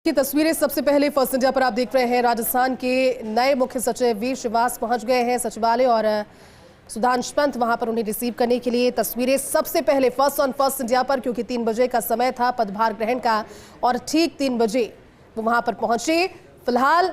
की तस्वीरें सबसे पहले फर्स्ट इंडिया पर आप देख रहे हैं। राजस्थान के नए मुख्य सचिव वी श्रीवास पहुंच गए हैं सचिवालय और सुधांशु पंत वहां पर उन्हें रिसीव करने के लिए। तस्वीरें सबसे पहले फर्स्ट इंडिया पर, क्योंकि 3 बजे का समय था पदभार ग्रहण का और ठीक 3 बजे वो वहां पर पहुंचे। फिलहाल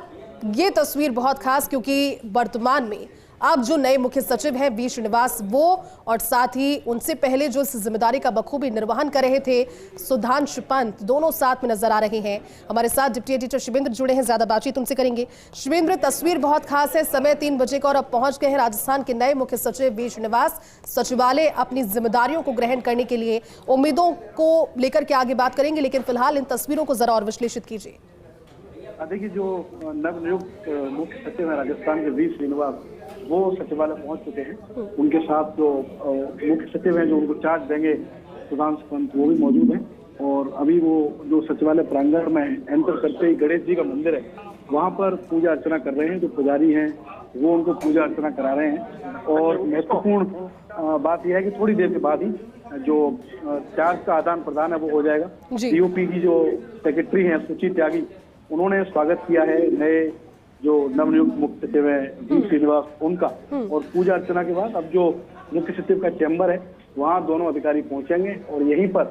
ये तस्वीर बहुत खास, क्योंकि वर्तमान में अब जो नए मुख्य सचिव हैं वी श्रीनिवास, वो और साथ ही उनसे पहले जो इस जिम्मेदारी का बखूबी निर्वहन कर रहे थे सुधांशु पंत, दोनों साथ में नजर आ रहे हैं। हमारे साथ डिप्टी एडिटर शिवेंद्र जुड़े हैं, ज्यादा बातचीत उनसे करेंगे। शिवेंद्र, तस्वीर बहुत खास है, समय 3 बजे का और अब पहुंच गए हैं राजस्थान के नए मुख्य सचिव वी श्रीनिवास सचिवालय अपनी जिम्मेदारियों को ग्रहण करने के लिए। उम्मीदों को लेकर के आगे बात करेंगे, लेकिन फिलहाल इन तस्वीरों को जरा और विश्लेषित कीजिए। देखिए, जो नवनियुक्त मुख्य सचिव है राजस्थान के वी श्रीनिवास, वो सचिवालय पहुंच चुके हैं। उनके साथ जो मुख्य सचिव हैं जो उनको चार्ज देंगे सुधांशु पंत, वो भी मौजूद हैं। और अभी वो जो सचिवालय प्रांगण में एंटर करते ही गणेश जी का मंदिर है, वहां पर पूजा अर्चना कर रहे हैं। जो पुजारी हैं वो उनको पूजा अर्चना करा रहे हैं। और महत्वपूर्ण बात यह है कि थोड़ी देर के बाद ही जो चार्ज का आदान प्रदान है वो हो जाएगा। डीओपी की जो सेक्रेटरी हैं सुची त्यागी, उन्होंने स्वागत किया है नए जो नवनियुक्त मुख्य सचिव है वी श्रीनिवास उनका। और पूजा अर्चना के बाद अब जो मुख्य सचिव का चैम्बर है वहाँ दोनों अधिकारी पहुंचेंगे और यहीं पर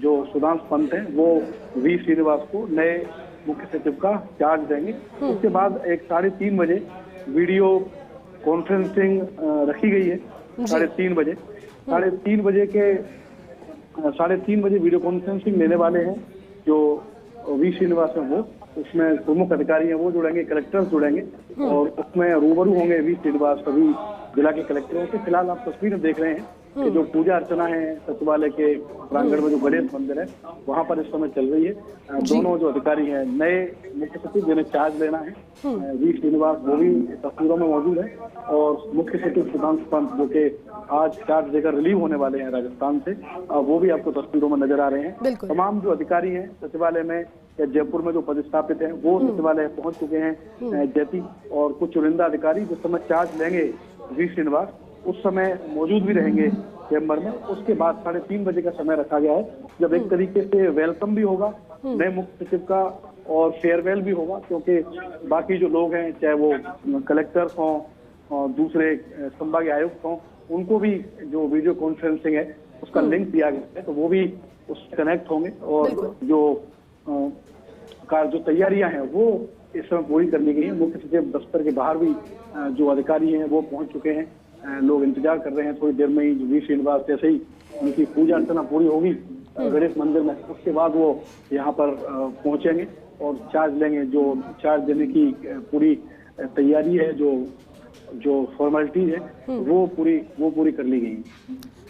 जो सुधांशु पंत है वो वी श्रीनिवास को नए मुख्य सचिव का चार्ज देंगे। उसके बाद एक 3:30 बजे वीडियो कॉन्फ्रेंसिंग रखी गई है। 3:30 बजे 3:30 बजे वीडियो कॉन्फ्रेंसिंग लेने वाले हैं जो वी श्रीनिवास है वो। उसमें प्रमुख अधिकारी हैं वो जुड़ेंगे, कलेक्टर्स जुड़ेंगे और उसमें रूबरू होंगे वी श्रीनिवास सभी जिला के कलेक्टरों से। फिलहाल आप तस्वीरें देख रहे हैं कि जो पूजा अर्चना है सचिवालय के प्रांगण में जो गणेश मंदिर है वहां पर इस समय चल रही है। दोनों जो अधिकारी हैं नए मुख्य सचिव जिन्हें चार्ज लेना है वी श्रीनिवास, वो भी तस्वीरों में मौजूद है। और मुख्य सचिव सुधांशु पंत जो कि आज चार्ज लेकर रिलीव होने वाले हैं राजस्थान से, वो भी आपको तस्वीरों में नजर आ रहे हैं। तमाम जो अधिकारी हैं सचिवालय में या जयपुर में जो पदस्थापित हैं वो सचिवालय पहुंच चुके हैं जैती। और कुछ चुनिंदा अधिकारी जिस समय चार्ज लेंगे वी श्रीनिवास उस समय मौजूद भी रहेंगे चैम्बर में। उसके बाद 3:30 बजे का समय रखा गया है, जब एक तरीके से वेलकम भी होगा नए मुख्य सचिव का और फेयरवेल भी होगा, क्योंकि बाकी जो लोग हैं चाहे वो कलेक्टर्स हों और दूसरे संभागीय आयुक्त हों, उनको भी जो वीडियो कॉन्फ्रेंसिंग है उसका लिंक दिया गया है, तो वो भी उससे कनेक्ट होंगे। और जो तैयारियां हैं वो इस समय पूरी करनी गई है। मुख्य सचिव दफ्तर के बाहर भी जो अधिकारी हैं वो पहुंच चुके हैं, लोग इंतजार कर रहे हैं। थोड़ी देर में ही वी श्रीनिवास जैसे ही उनकी पूजा अर्चना पूरी होगी गणेश मंदिर में, उसके बाद वो यहाँ पर पहुंचेंगे और चार्ज लेंगे। जो चार्ज देने की पूरी तैयारी है, जो फॉर्मेलिटीज है वो पूरी कर ली गई है।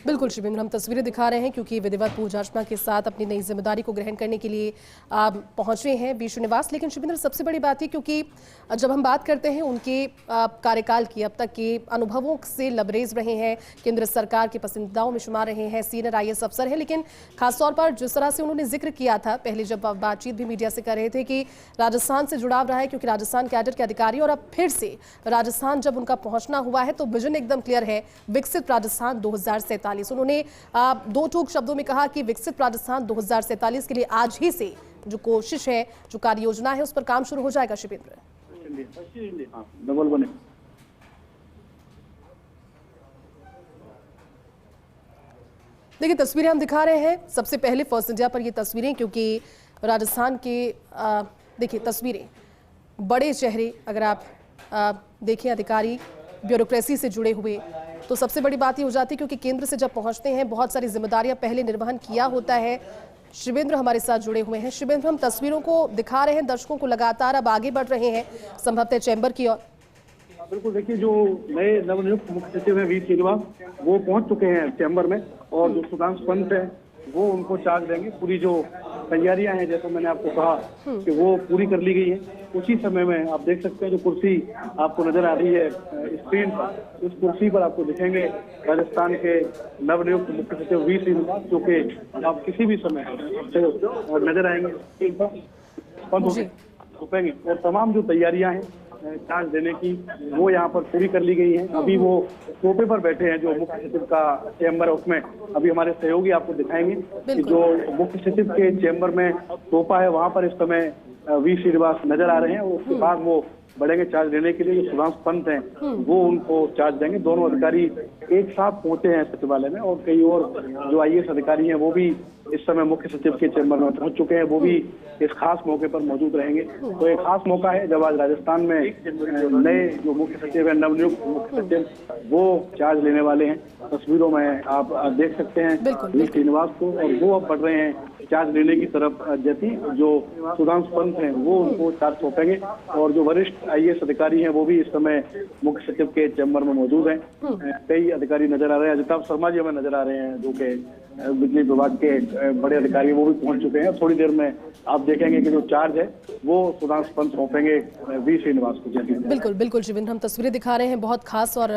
बिल्कुल शिवेंद्र, हम तस्वीरें दिखा रहे हैं क्योंकि विधिवत पूजा अर्चना के साथ अपनी नई जिम्मेदारी को ग्रहण करने के लिए पहुंचे हैं वी श्रीनिवास। लेकिन शिवेंद्र, सबसे बड़ी बात है क्योंकि जब हम बात करते हैं उनके कार्यकाल की, अब तक के अनुभवों से लबरेज रहे हैं, केंद्र सरकार के पसंदीदाओं में शुमार रहे हैं, सीनियर IAS अफसर हैं। लेकिन खासतौर पर जिस तरह से उन्होंने जिक्र किया था पहले जब बातचीत भी मीडिया से कर रहे थे कि राजस्थान से जुड़ाव रहा है, क्योंकि राजस्थान कैडर के अधिकारी, और अब फिर से राजस्थान जब उनका पहुंचना हुआ है तो विजन एकदम क्लियर है, विकसित राजस्थान 2047। उन्होंने 2 टूक शब्दों में कहा कि विकसित राजस्थान 2047 के लिए आज ही से जो कोशिश है, जो कार्य योजना है, उस पर काम शुरू हो जाएगा। शिवेंद्र, देखिए तस्वीरें हम दिखा रहे हैं सबसे पहले फर्स्ट इंडिया पर ये तस्वीरें, क्योंकि राजस्थान के देखिए तस्वीरें, बड़े चेहरे अगर आप देखें, अधिकारी ब्यूरोक्रेसी से जुड़े हुए, तो सबसे बड़ी बात ये हो जाती है क्योंकि केंद्र से जब पहुंचते हैं बहुत सारी जिम्मेदारियां पहले निर्वहन किया होता है। शिवेंद्र हमारे साथ जुड़े हुए हैं। शिवेंद्र, हम तस्वीरों को दिखा रहे हैं दर्शकों को, लगातार अब आगे बढ़ रहे हैं संभवतः चैम्बर की ओर। बिल्कुल, देखिए जो नए नवनियुक्त मुख्य सचिव है वी श्रीनिवास वो पहुंच चुके हैं चैम्बर में और जो सुधांशु पंत है वो उनको चार्ज देंगे। पूरी जो तैयारियां हैं जैसे मैंने आपको कहा कि वो पूरी कर ली गई है। उसी समय में आप देख सकते हैं जो कुर्सी आपको नजर आ रही है स्क्रीन पर, उस कुर्सी पर आपको दिखेंगे राजस्थान के नवनियुक्त मुख्य सचिव वी श्रीनिवास, जो कि आप किसी भी समय नजर आएंगे स्क्रीन पर रुकेंगे। और तमाम जो तैयारियां हैं चार्ज देने की वो यहाँ पर पूरी कर ली गई है। अभी वो सोफे पर बैठे हैं, जो मुख्य सचिव का चैम्बर है उसमें अभी हमारे सहयोगी आपको दिखाएंगे कि जो मुख्य सचिव के चैम्बर में सोफा है वहाँ पर इस समय वी श्रीनिवास नजर आ रहे हैं, और उसके बाद वो बढ़ेंगे चार्ज लेने के लिए। जो सुधांशु पंत हैं वो उनको चार्ज देंगे। दोनों अधिकारी एक साथ पहुंचे हैं सचिवालय में, और कई और जो IAS अधिकारी हैं वो भी इस समय मुख्य सचिव के चैम्बर में पहुंच चुके हैं। वो भी इस खास मौके पर मौजूद रहेंगे। तो एक खास मौका है जब आज राजस्थान में नए जो मुख्य सचिव है, नवनियुक्त मुख्य सचिव, वो चार्ज लेने वाले हैं। तस्वीरों में आप देख सकते हैं वी श्रीनिवास को, और वो अब बढ़ रहे हैं चार्ज लेने की तरफ। जैसी जो सुधांशु पंत हैं वो उनको चार्ज सौंपेंगे, और जो वरिष्ठ IAS अधिकारी हैं वो भी इस समय मुख्य सचिव के चैम्बर में मौजूद हैं। कई अधिकारी नजर आ रहे हैं। अजिताभ शर्मा जी हमें नजर आ रहे हैं, जो कि बिजली विभाग के बड़े अधिकारी, वो भी पहुंच चुके हैं। थोड़ी देर में आप देखेंगे कि जो चार्ज है वो सुधांशु पंत सौंपेंगे वी श्रीनिवास को। बिल्कुल बिल्कुल शिवेंद्र, हम तस्वीरें दिखा रहे हैं, बहुत खास और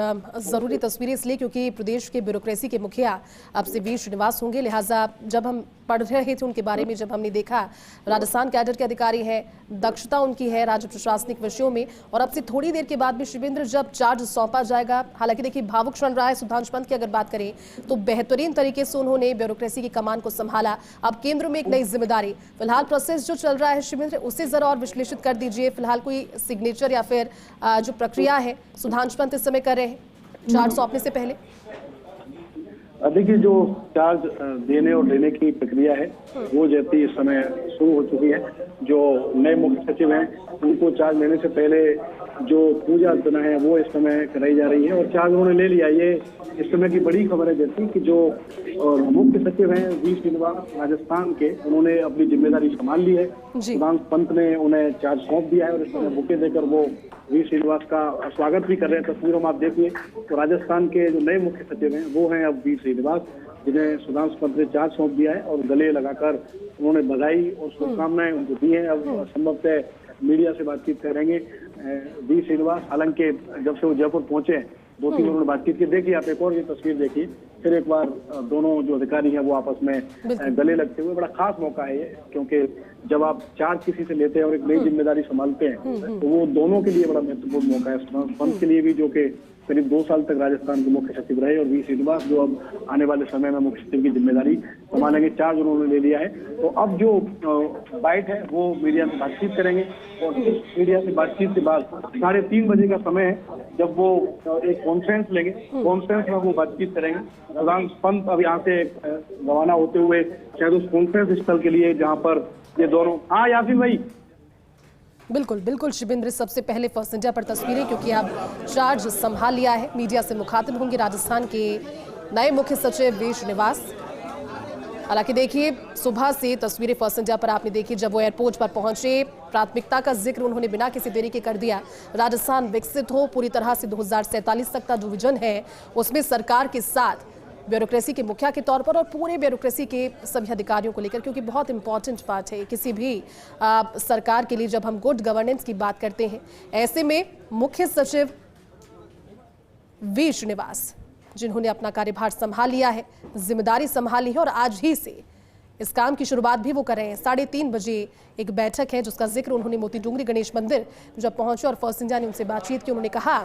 जरूरी तस्वीरें इसलिए क्योंकि प्रदेश के ब्यूरोक्रेसी के मुखिया अब से वी श्रीनिवास होंगे। लिहाजा जब हम पढ़ रहे थे उनके बारे में, जब हमने देखा राजस्थान कैडर के अधिकारी हैं, दक्षता उनकी है राज्य प्रशासनिक विषयों में, और अब से थोड़ी देर के बाद भी शिवेंद्र जब चार्ज सौंपा जाएगा, हालांकि देखिए भावुक क्षण रहा है सुधांशु पंत की अगर बात करें तो बेहतरीन तरीके से उन्होंने ब्यूरोक्रेसी की कमान को संभाला। अब केंद्र में एक नई जिम्मेदारी, फिलहाल प्रोसेस जो चल रहा है शिवेंद्र उसे जरा और विश्लेषित कर दीजिए। फिलहाल कोई सिग्नेचर या फिर जो प्रक्रिया है सुधांशु पंत इस समय कर रहे हैं चार्ज सौंपने से पहले? देखिए, जो चार्ज देने और लेने की प्रक्रिया है वो जैसी इस समय शुरू हो चुकी है। जो नए मुख्य सचिव हैं उनको चार्ज लेने से पहले जो पूजा अर्चना है वो इस समय कराई जा रही है, और चार्ज उन्होंने ले लिया। ये इस समय की बड़ी खबर है जैसी कि जो मुख्य सचिव हैं वी श्रीनिवास राजस्थान के, उन्होंने अपनी जिम्मेदारी संभाल ली है। सुधांशु पंत ने उन्हें चार्ज सौंप दिया है, और इस समय बुके देकर वो वी श्रीनिवास का स्वागत भी कर रहे हैं। तस्वीरों में आप देखिए तो राजस्थान के जो नए मुख्य सचिव हैं वो हैं अब वी श्रीनिवास, जिन्हें सुधांशु पंत ने चार्ज सौंप दिया है, और गले लगाकर उन्होंने बधाई और शुभकामनाएं उनको दी हैं। अब संभवतः मीडिया से बातचीत करेंगे वी श्रीनिवास। हालांकि जब से वो जयपुर पहुंचे 2-3 उन्होंने बातचीत की। देखिए आप एक और ये तस्वीर देखिए, फिर एक बार दोनों जो अधिकारी हैं वो आपस में गले लगते हुए। बड़ा खास मौका है ये, क्योंकि जब आप चार्ज किसी से लेते हैं और एक नई जिम्मेदारी संभालते हैं तो वो दोनों के लिए बड़ा महत्वपूर्ण मौका है। सुधांशु पंत के लिए भी, जो कि करीब 2 साल तक राजस्थान के मुख्य सचिव रहे, और वी श्रीनिवास जो अब आने वाले समय में मुख्य सचिव की जिम्मेदारी संभालेंगे। चार्ज उन्होंने ले लिया है। तो अब जो बाइट है वो मीडिया से बातचीत करेंगे, और इस मीडिया से बातचीत के बाद 3:30 बजे का समय है जब वो एक कॉन्फ्रेंस लेंगे। कॉन्फ्रेंस में वो बातचीत करेंगे। सुधांशु पंत अब यहाँ से रवाना होते हुए शायद उस कॉन्फ्रेंस स्थल के लिए जहाँ पर ये दोनों। हाँ यासीन भाई। बिल्कुल बिल्कुल शिवेंद्र, सबसे पहले फर्स्ट इंडिया पर तस्वीरें, क्योंकि अब चार्ज संभाल लिया है। मीडिया से मुखातिब होंगे राजस्थान के नए मुख्य सचिव वी श्रीनिवास। हालांकि देखिए सुबह से तस्वीरें फर्स्ट इंडिया पर आपने देखी, जब वो एयरपोर्ट पर पहुंचे प्राथमिकता का जिक्र उन्होंने बिना किसी देरी के कर दिया। राजस्थान विकसित हो पूरी तरह से 2047 तक का जो विजन है उसमें सरकार के साथ ब्यूरोक्रेसी के मुखिया के तौर पर और पूरे ब्यूरोक्रेसी के सभी अधिकारियों को लेकर, क्योंकि बहुत इंपॉर्टेंट पार्ट है किसी भी सरकार के लिए जब हम गुड गवर्नेंस की बात करते हैं। ऐसे में मुख्य सचिव वी श्रीनिवास, जिन्होंने अपना कार्यभार संभाल लिया है, जिम्मेदारी संभाली है, और आज ही से इस काम की शुरुआत भी वो कर रहे हैं। 3:30 बजे एक बैठक है जिसका जिक्र उन्होंने मोती डूंगरी गणेश मंदिर जब पहुंचे और फर्स्ट इंडिया ने उनसे बातचीत की। उन्होंने कहा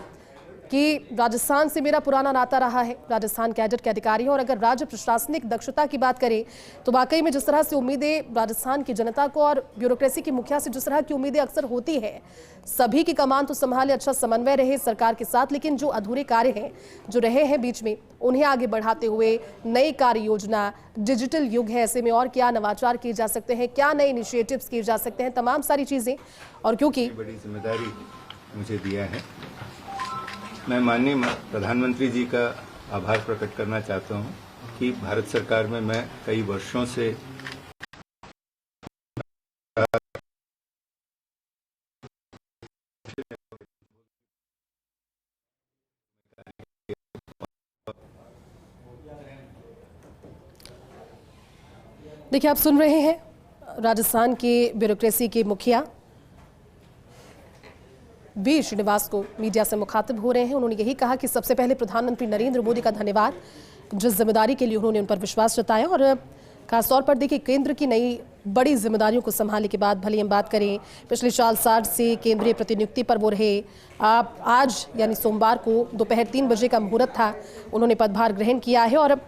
कि राजस्थान से मेरा पुराना नाता रहा है, राजस्थान कैडर के अधिकारी हैं, और अगर राज्य प्रशासनिक दक्षता की बात करें तो वाकई में जिस तरह से उम्मीदें राजस्थान की जनता को और ब्यूरोक्रेसी के मुखिया से जिस तरह की उम्मीदें अक्सर होती है, सभी की कमान तो संभाले, अच्छा समन्वय रहे सरकार के साथ, लेकिन जो अधूरे कार्य हैं जो रहे हैं बीच में उन्हें आगे बढ़ाते हुए नई कार्य योजना, डिजिटल युग है, ऐसे में और क्या नवाचार किए जा सकते हैं, क्या नए इनिशिएटिव्स किए जा सकते हैं, तमाम सारी चीजें। और क्योंकि बड़ी जिम्मेदारी मुझे दिया है, मैं माननीय प्रधानमंत्री जी का आभार प्रकट करना चाहता हूं कि भारत सरकार में मैं कई वर्षों से देखिए आप सुन रहे हैं राजस्थान के ब्यूरोक्रेसी के मुखिया वी श्रीनिवास को मीडिया से मुखातिब हो रहे हैं। उन्होंने यही कहा कि सबसे पहले प्रधानमंत्री नरेंद्र मोदी का धन्यवाद, जिस जिम्मेदारी के लिए उन्होंने उन पर विश्वास जताया, और खासतौर पर देखिए केंद्र की नई बड़ी जिम्मेदारियों को संभालने के बाद भले हम बात करें पिछले 4 साल से केंद्रीय प्रतिनियुक्ति पर वो रहे। आज यानी सोमवार को दोपहर 3 बजे का मुहूर्त था, उन्होंने पदभार ग्रहण किया है, और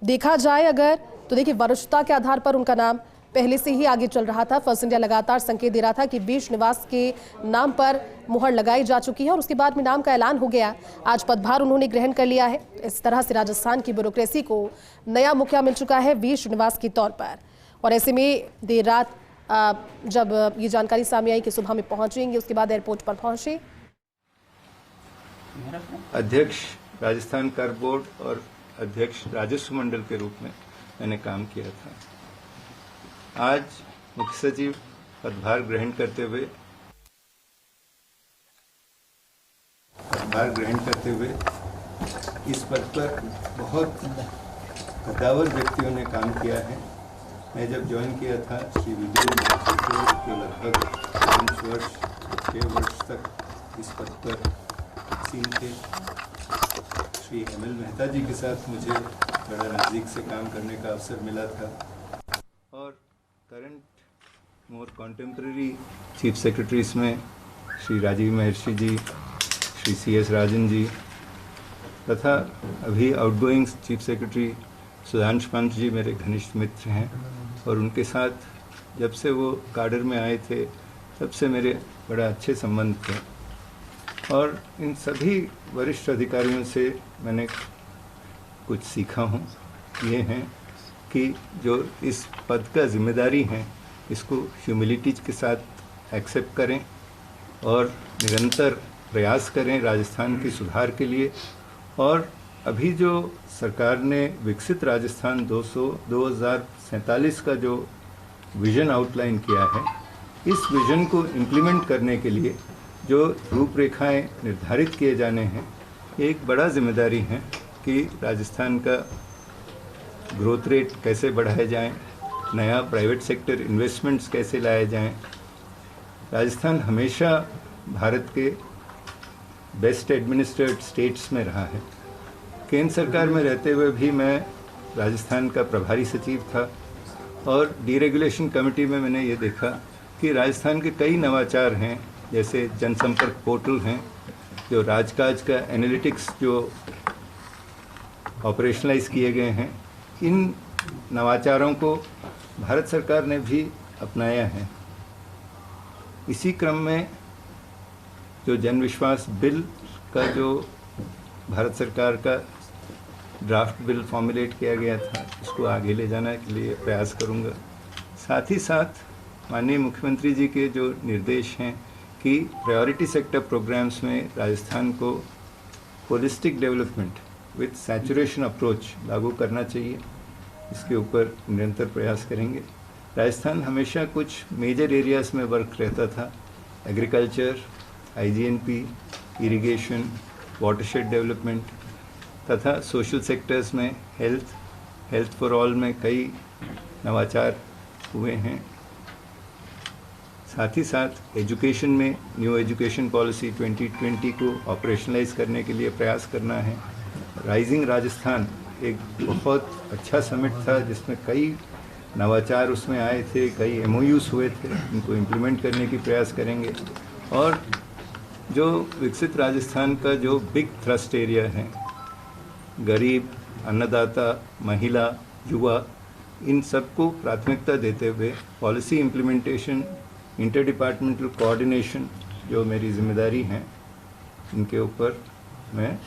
देखा जाए अगर तो देखिए वरिष्ठता के आधार पर उनका नाम पहले से ही आगे चल रहा था। फर्स्ट इंडिया लगातार संकेत दे रहा था कि वी श्रीनिवास के नाम पर मुहर लगाई जा चुकी है और उसके बाद में नाम का ऐलान हो गया। आज पदभार उन्होंने ग्रहण कर लिया है। इस तरह से राजस्थान की ब्यूरोक्रेसी को नया मुखिया मिल चुका है वी श्रीनिवास के तौर पर। और ऐसे में देर रात जब ये जानकारी सामने आई कि सुबह में पहुंचेंगे, उसके बाद एयरपोर्ट पर पहुंचे। अध्यक्ष राजस्थान कर बोर्ड और अध्यक्ष राजस्व मंडल के रूप में मैंने काम किया था। आज मुख्य सचिव पदभार ग्रहण करते हुए इस पद पर बहुत कद्दावर व्यक्तियों ने काम किया है। मैं जब ज्वाइन किया था श्री विजय के लगभग 5 वर्ष 6 वर्ष तक इस पद पर सीन थे। श्री एमएल मेहता जी के साथ मुझे बड़ा नज़दीक से काम करने का अवसर मिला था और करंट मोर कॉन्टेम्प्रेरी चीफ सेक्रेटरीज में श्री राजीव महर्षि जी, श्री CS राजन जी तथा अभी outgoing chief secretary Sudhanshu Pant ji मेरे घनिष्ठ मित्र हैं और उनके साथ जब से वो काडर में आए थे तब से मेरे बड़ा अच्छे संबंध थे। और इन सभी वरिष्ठ अधिकारियों से मैंने कुछ सीखा हूँ। ये हैं कि जो इस पद का जिम्मेदारी है इसको ह्यूमिलिटी के साथ एक्सेप्ट करें और निरंतर प्रयास करें राजस्थान के सुधार के लिए। और अभी जो सरकार ने विकसित राजस्थान 2047 का जो विज़न आउटलाइन किया है, इस विज़न को इम्प्लीमेंट करने के लिए जो रूपरेखाएं निर्धारित किए जाने हैं, एक बड़ा जिम्मेदारी है कि राजस्थान का ग्रोथ रेट कैसे बढ़ाया जाए, नया प्राइवेट सेक्टर इन्वेस्टमेंट्स कैसे लाए जाएं। राजस्थान हमेशा भारत के बेस्ट एडमिनिस्ट्रेटेड स्टेट्स में रहा है। केंद्र सरकार में रहते हुए भी मैं राजस्थान का प्रभारी सचिव था और डीरेगुलेशन कमेटी में मैंने ये देखा कि राजस्थान के कई नवाचार हैं, जैसे जनसंपर्क पोर्टल हैं, जो राजकाज का एनालिटिक्स जो ऑपरेशनलाइज किए गए हैं। इन नवाचारों को भारत सरकार ने भी अपनाया है। इसी क्रम में जो जन विश्वास बिल का जो भारत सरकार का ड्राफ्ट बिल फॉर्मुलेट किया गया था, इसको आगे ले जाने के लिए प्रयास करूंगा। साथ ही साथ माननीय मुख्यमंत्री जी के जो निर्देश हैं कि प्रायोरिटी सेक्टर प्रोग्राम्स में राजस्थान को holistic development with saturation approach लागू करना चाहिए, इसके ऊपर निरंतर प्रयास करेंगे। राजस्थान हमेशा कुछ मेजर एरियाज में वर्क रहता था, agriculture, IGNP, irrigation, watershed development तथा सोशल सेक्टर्स में हेल्थ फॉर ऑल में कई नवाचार हुए हैं। साथ ही साथ एजुकेशन में न्यू एजुकेशन पॉलिसी 2020 को ऑपरेशनलाइज करने के लिए प्रयास करना है। राइजिंग राजस्थान एक बहुत अच्छा समिट था जिसमें कई नवाचार उसमें आए थे, कई MOUs हुए थे, इनको इम्प्लीमेंट करने की प्रयास करेंगे। और जो विकसित राजस्थान का जो बिग थ्रस्ट एरिया है, गरीब, अन्नदाता, महिला, युवा, इन सबको प्राथमिकता देते हुए policy implementation, inter departmental coordination जो मेरी जिम्मेदारी हैं, इनके ऊपर मैं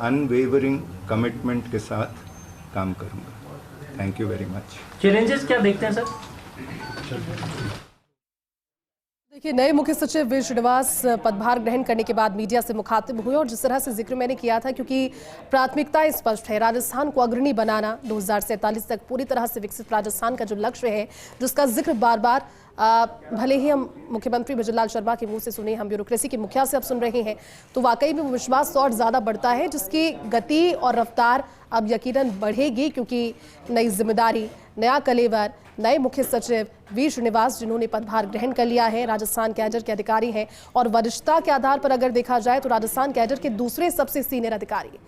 अनवेवरिंग कमिटमेंट के साथ काम करूंगा। Thank you very much. Challenges क्या देखते हैं सर? देखिए, नए मुख्य सचिव वी श्रीनिवास पदभार ग्रहण करने के बाद मीडिया से मुखातिब हुए और जिस तरह से जिक्र मैंने किया था, क्योंकि प्राथमिकता स्पष्ट है, राजस्थान को अग्रणी बनाना, 2047 तक पूरी तरह से विकसित राजस्थान का जो लक्ष्य है, जिसका जिक्र बार बार भले ही हम मुख्यमंत्री भजनलाल शर्मा के मुंह से सुने, हम ब्यूरोक्रेसी के मुखिया से अब सुन रहे हैं, तो वाकई में वो विश्वास और ज़्यादा बढ़ता है, जिसकी गति और रफ्तार अब यकीनन बढ़ेगी, क्योंकि नई जिम्मेदारी, नया कलेवर, नए मुख्य सचिव वी श्रीनिवास जिन्होंने पदभार ग्रहण कर लिया है, राजस्थान कैडर के अधिकारी हैं और वरिष्ठता के आधार पर अगर देखा जाए तो राजस्थान कैडर के दूसरे सबसे सीनियर अधिकारी,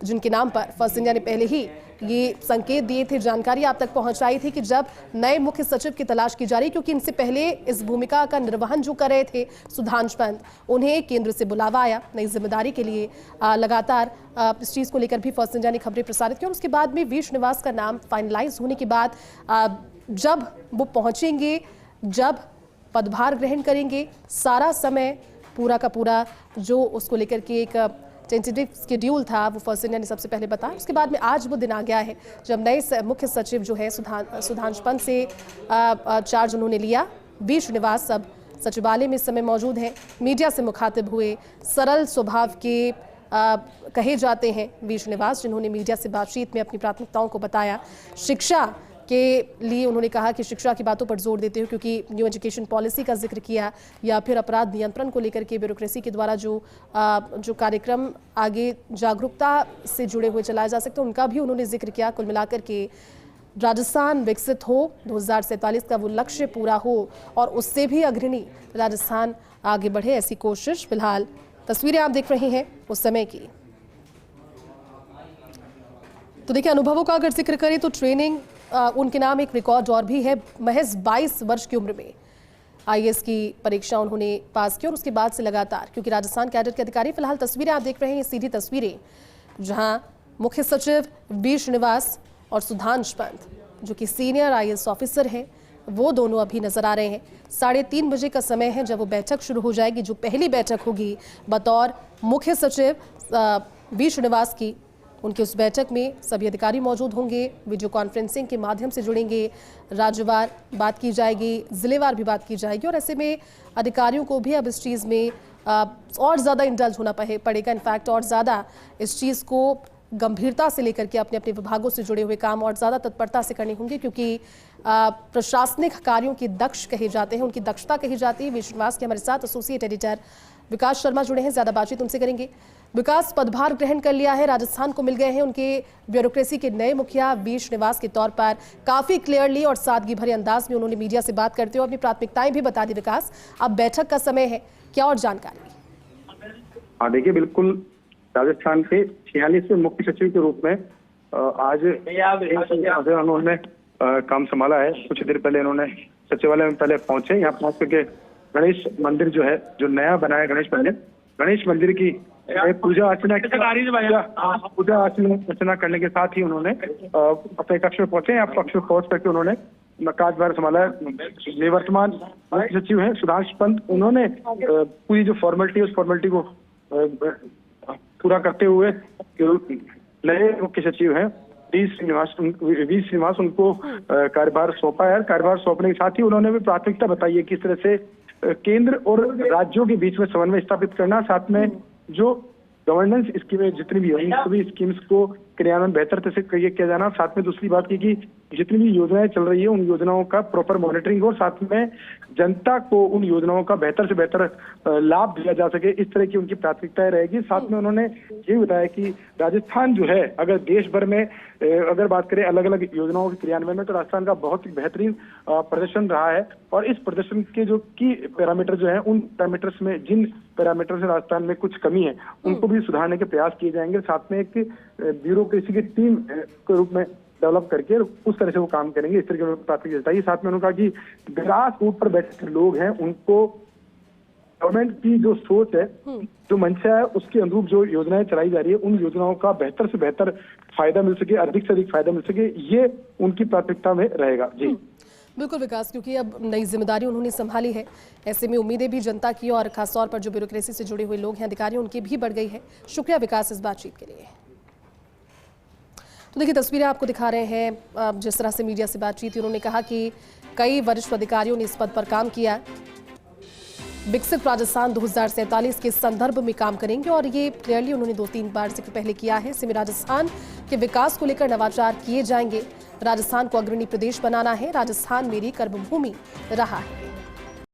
जिनके नाम पर फर्स्ट इंडिया ने पहले ही ये संकेत दिए थे, जानकारी आप तक पहुंचाई थी कि जब नए मुख्य सचिव की तलाश की जा रही, क्योंकि इनसे पहले इस भूमिका का निर्वहन जो कर रहे थे सुधांशु पंत, उन्हें केंद्र से बुलावा आया नई जिम्मेदारी के लिए। लगातार इस चीज़ को लेकर भी फर्स्ट इंडिया ने खबरें प्रसारित की और उसके बाद में वी श्रीनिवास का नाम फाइनलाइज होने के बाद जब वो पहुंचेंगे, जब पदभार ग्रहण करेंगे, सारा समय पूरा का पूरा जो उसको लेकर के एक टेंटेटिव शेड्यूल था वो फर्स्ट इंडिया ने सबसे पहले बताया। उसके बाद में आज वो दिन आ गया है जब नए मुख्य सचिव जो है सुधांश पंत से चार्ज उन्होंने लिया। वी श्रीनिवास अब सचिवालय में इस समय मौजूद हैं, मीडिया से मुखातिब हुए। सरल स्वभाव के कहे जाते हैं वी श्रीनिवास, जिन्होंने मीडिया से बातचीत में अपनी प्राथमिकताओं को बताया। शिक्षा के लिए उन्होंने कहा कि शिक्षा की बातों पर जोर देते हुए, क्योंकि न्यू एजुकेशन पॉलिसी का जिक्र किया, या फिर अपराध नियंत्रण को लेकर के ब्यूरोक्रेसी के द्वारा जो कार्यक्रम आगे जागरूकता से जुड़े हुए चलाए जा सकते हैं, उनका भी उन्होंने जिक्र किया। कुल मिलाकर के राजस्थान विकसित हो, 2047 का वो लक्ष्य पूरा हो और उससे भी अग्रणी राजस्थान आगे बढ़े, ऐसी कोशिश। फिलहाल तस्वीरें आप देख रहे हैं उस समय की। तो देखिए, अनुभवों का अगर जिक्र करें तो ट्रेनिंग उनके नाम एक रिकॉर्ड और भी है। महज 22 वर्ष की उम्र में आईएएस की परीक्षा उन्होंने पास की और उसके बाद से लगातार, क्योंकि राजस्थान कैडर के अधिकारी, फिलहाल तस्वीरें आप देख रहे हैं, ये सीधी तस्वीरें जहां मुख्य सचिव वी श्रीनिवास और सुधांश पंत जो कि सीनियर आईएएस ऑफिसर हैं, वो दोनों अभी नजर आ रहे हैं। 3:30 बजे का समय है जब वो बैठक शुरू हो जाएगी, जो पहली बैठक होगी बतौर मुख्य सचिव वी श्रीनिवास की। उनकी उस बैठक में सभी अधिकारी मौजूद होंगे, वीडियो कॉन्फ्रेंसिंग के माध्यम से जुड़ेंगे, राज्यवार बात की जाएगी, जिलेवार भी बात की जाएगी। और ऐसे में अधिकारियों को भी अब इस चीज़ में और ज़्यादा इंडल्ज होना पड़ेगा। इनफैक्ट और ज़्यादा इस चीज़ को गंभीरता से लेकर के अपने अपने विभागों से जुड़े हुए काम और ज़्यादा तत्परता से करने होंगे, क्योंकि प्रशासनिक कार्यों की दक्ष कहे जाते हैं, उनकी दक्षता कही जाती है। वी श्रीनिवास के हमारे साथ एसोसिएट एडिटर विकास शर्मा जुड़े हैं, ज़्यादा बातचीत उनसे करेंगे। विकास, पदभार ग्रहण कर लिया है, राजस्थान को मिल गए हैं उनके ब्यूरोक्रेसी के नए मुखिया वी श्रीनिवास के तौर पर। काफ़ी क्लियरली और सादगी भरे अंदाज में उन्होंने मीडिया से बात करते हुए अपनी प्राथमिकताएं भी बता दी। विकास, अब बैठक का समय है, क्या और जानकारी? हाँ देखिए, बिल्कुल राजस्थान के 46वें मुख्य सचिव के रूप में आज उन्होंने काम संभाला है। कुछ देर पहले इन्होंने सचिवालय में पहले पहुंचे, यहाँ पहुंच करके गणेश मंदिर जो है, जो नया बना है गणेश मंदिर की पूजा अर्चना करने के साथ ही उन्होंने अपने कक्ष में पहुंचे। यहाँ कक्ष में पहुंच करके उन्होंने कार्यभार संभाला। निवर्तमान मुख्य सचिव हैं सुधांश पंत, उन्होंने पूरी जो फॉर्मेलिटी उस फॉर्मेलिटी को पूरा करते हुए नए मुख्य सचिव हैं वी श्रीनिवास उनको कार्यभार सौंपा है। कार्यभार सौंपने के साथ ही उन्होंने भी प्राथमिकता बताई है किस तरह से केंद्र और राज्यों के बीच में समन्वय स्थापित करना, साथ में जो गवर्नेंस स्कीमें जितनी भी है सभी स्कीम्स को क्रियान्वयन बेहतर तरह से किया जाना। साथ में दूसरी बात की कि जितनी भी योजनाएं चल रही है उन योजनाओं का प्रॉपर मॉनिटरिंग और साथ में जनता को उन योजनाओं का बेहतर से बेहतर लाभ दिया जा सके, इस तरह की उनकी प्राथमिकताएं रहेगी। साथ में उन्होंने ये बताया कि राजस्थान जो है, अगर देश भर में अगर बात करें अलग अलग योजनाओं के क्रियान्वयन में, तो राजस्थान का बहुत ही बेहतरीन प्रदर्शन रहा है। और इस प्रदर्शन के जो की पैरामीटर जो है, उन पैरामीटर्स में जिन पैरामीटर से राजस्थान में कुछ कमी है उनको भी सुधारने के प्रयास किए जाएंगे। साथ में एक ब्यूरोक्रेसी की टीम के रूप में डेवलप करके उस तरह से वो काम करेंगे, इस तरह की प्राथमिकता जताई। साथ में उन्होंने कहा कि ग्रास रूट पर बैठे लोग हैं, उनको गवर्नमेंट की जो सोच है, जो मंशा है, उसके अनुरूप जो योजनाएं चलाई जा रही है, उन योजनाओं का बेहतर से बेहतर फायदा मिल सके, अधिक से अधिक फायदा मिल सके, ये उनकी प्राथमिकता में रहेगा। जी बिल्कुल विकास, क्योंकि अब नई जिम्मेदारी उन्होंने संभाली है, ऐसे में उम्मीदें भी जनता की और खासतौर पर जो ब्यूरोक्रेसी से जुड़े हुए लोग हैं, अधिकारी, उनकी भी बढ़ गई है। शुक्रिया विकास इस बातचीत के लिए। तो देखिए, तस्वीरें आपको दिखा रहे हैं जिस तरह से मीडिया से बातचीत, उन्होंने कहा कि कई वरिष्ठ अधिकारियों ने इस पद पर काम किया। विकसित राजस्थान 2047 के संदर्भ में काम करेंगे और ये क्लियरली उन्होंने 2-3 बार जिक्र पहले किया है। इसमें राजस्थान के विकास को लेकर नवाचार किए जाएंगे। राजस्थान को अग्रणी प्रदेश बनाना है, राजस्थान मेरी कर्मभूमि रहा है।